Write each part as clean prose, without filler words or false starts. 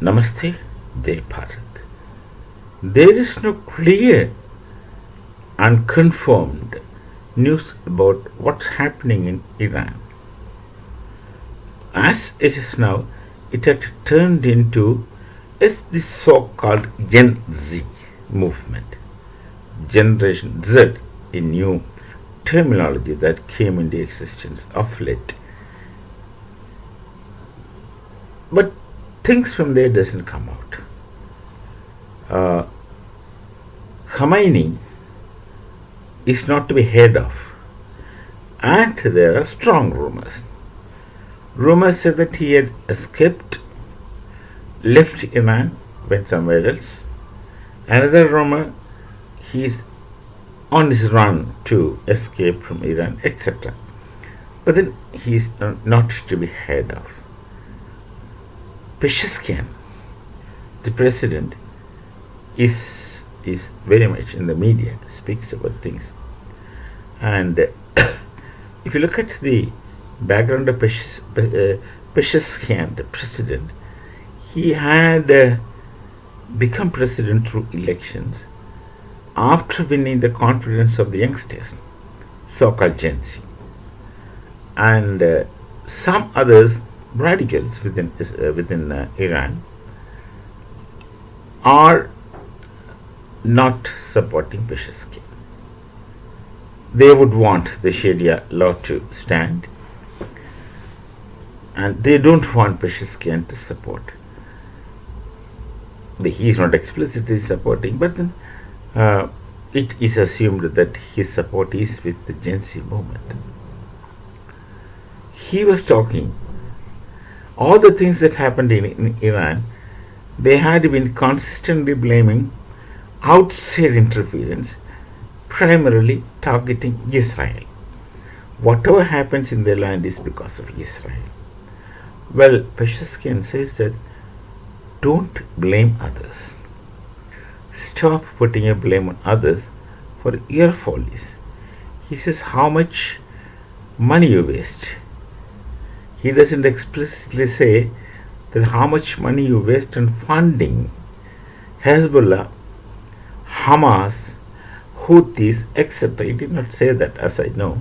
Namaste, Jai Bharat. There is no clear and confirmed news about what's happening in Iran. As it is now, it had turned into this so-called Gen Z movement. Generation Z, a new terminology that came into existence of late. But things from there doesn't come out. Khomeini is not to be heard of, and there are strong rumors. Rumors say that he had escaped, left Iran, went somewhere else. Another rumor, he is on his run to escape from Iran, etc. But then he is not to be heard of. Pezeshkian, the president, is very much in the media, speaks about things. And if you look at the background of Pezeshkian, the president, he had become president through elections after winning the confidence of the youngsters, so-called Gen Z, and some others, radicals within Iran, are not supporting Pezeshkian. They would want the Sharia law to stand, and they don't want Pezeshkian to support. He is not explicitly supporting, but then it is assumed that his support is with the Gen Z movement. He was talking all the things that happened in Iran. They had been consistently blaming outside interference, primarily targeting Israel. Whatever happens in their land is because of Israel. Well, Pezeshkian says that don't blame others. Stop putting a blame on others for your follies. He says how much money you waste. He doesn't explicitly say that how much money you waste on funding Hezbollah, Hamas, Houthis, etc. He did not say that, as I know.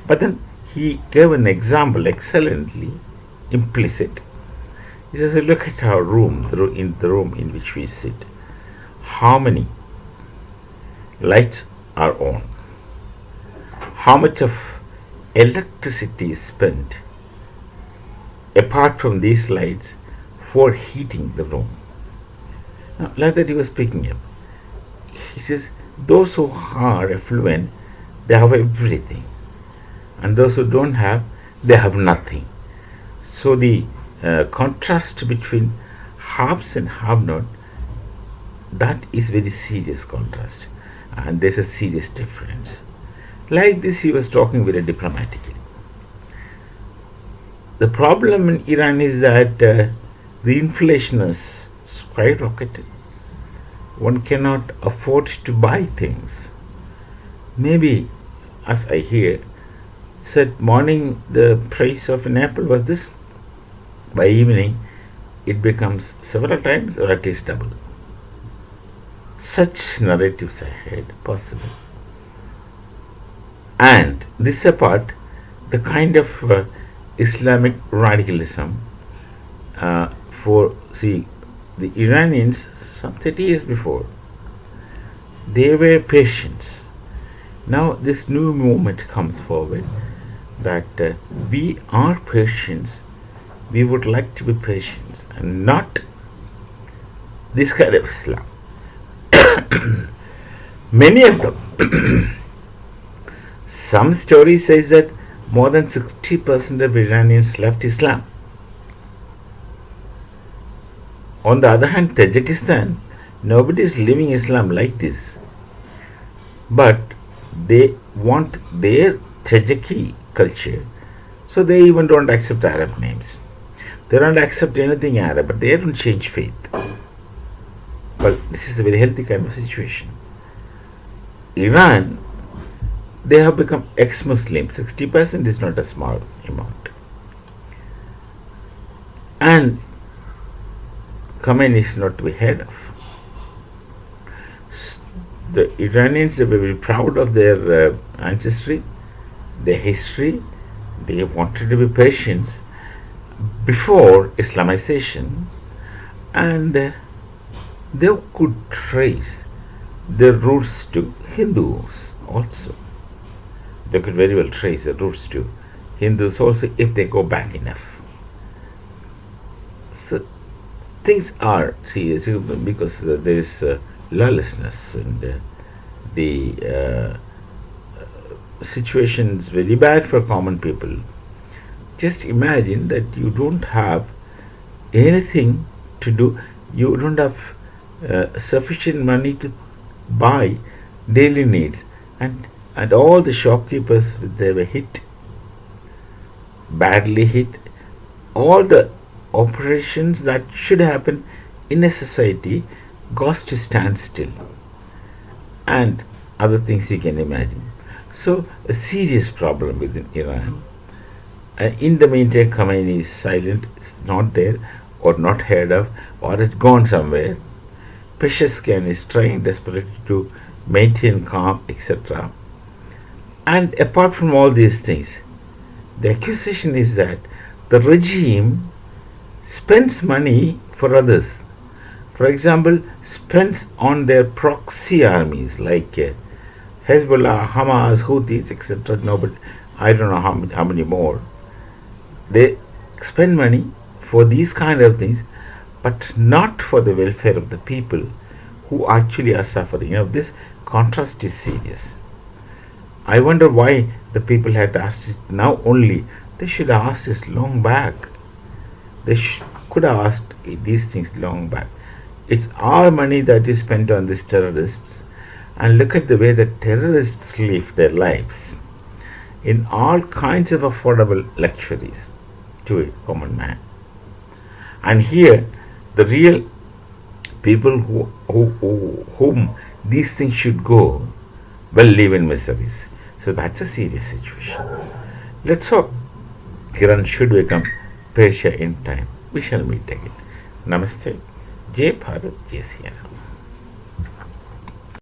But then he gave an example excellently implicit. He says, look at our room, the room in which we sit. How many lights are on? How much of electricity is spent apart from these lights for heating the room? Now, like that he was speaking of. He says, those who are affluent, they have everything. And those who don't have, they have nothing. So the contrast between haves and have-not, that is very serious contrast. And there's a serious difference. Like this, he was talking very diplomatically. The problem in Iran is that the inflation has skyrocketed. One cannot afford to buy things. Maybe, as I hear, said morning the price of an apple was this. By evening, it becomes several times or at least double. Such narratives I heard possible. And this apart, the kind of Islamic radicalism the Iranians, some 30 years before, they were patient. Now this new movement comes forward that we are Persians, we would like to be Persians and not this kind of Islam. Many of them. Some story says that more than 60% of Iranians left Islam. On the other hand, Tajikistan, nobody is living Islam like this. But they want their Tajiki culture, so they even don't accept Arab names. They don't accept anything Arab, but they don't change faith. Well, this is a very healthy kind of situation. Iran, they have become ex-Muslim. 60% is not a small amount. And Khomeini is not to be heard of. The Iranians are very proud of their ancestry, their history. They wanted to be Persians before Islamization, and they could trace their roots to Hindus also. They could very well trace their roots to Hindus also if they go back enough. So things are serious because there is lawlessness, and the situation is very bad for common people. Just imagine that you don't have anything to do, you don't have sufficient money to buy daily needs, and all the shopkeepers, they were hit, badly hit. All the operations that should happen in a society goes to stand still, and other things you can imagine. So a serious problem within Iran. In the meantime, Khomeini is silent, is not there, or not heard of, or has gone somewhere. Pezeshkian is trying desperately to maintain calm, etc. And apart from all these things, the accusation is that the regime spends money for others. For example, spends on their proxy armies like Hezbollah, Hamas, Houthis, etc. No, but I don't know how many more. They spend money for these kind of things, but not for the welfare of the people who actually are suffering. This contrast is serious. I wonder why the people had asked it now only. They should have asked this long back. They could have asked these things long back. It's our money that is spent on these terrorists, and look at the way the terrorists live their lives in all kinds of affordable luxuries to a common man. And here, the real people whom these things should go will live in miseries. So that's a serious situation. Let's hope Iran should become Persia in time. We shall meet again. Namaste. Jai Bharat, Jai Sri Ram.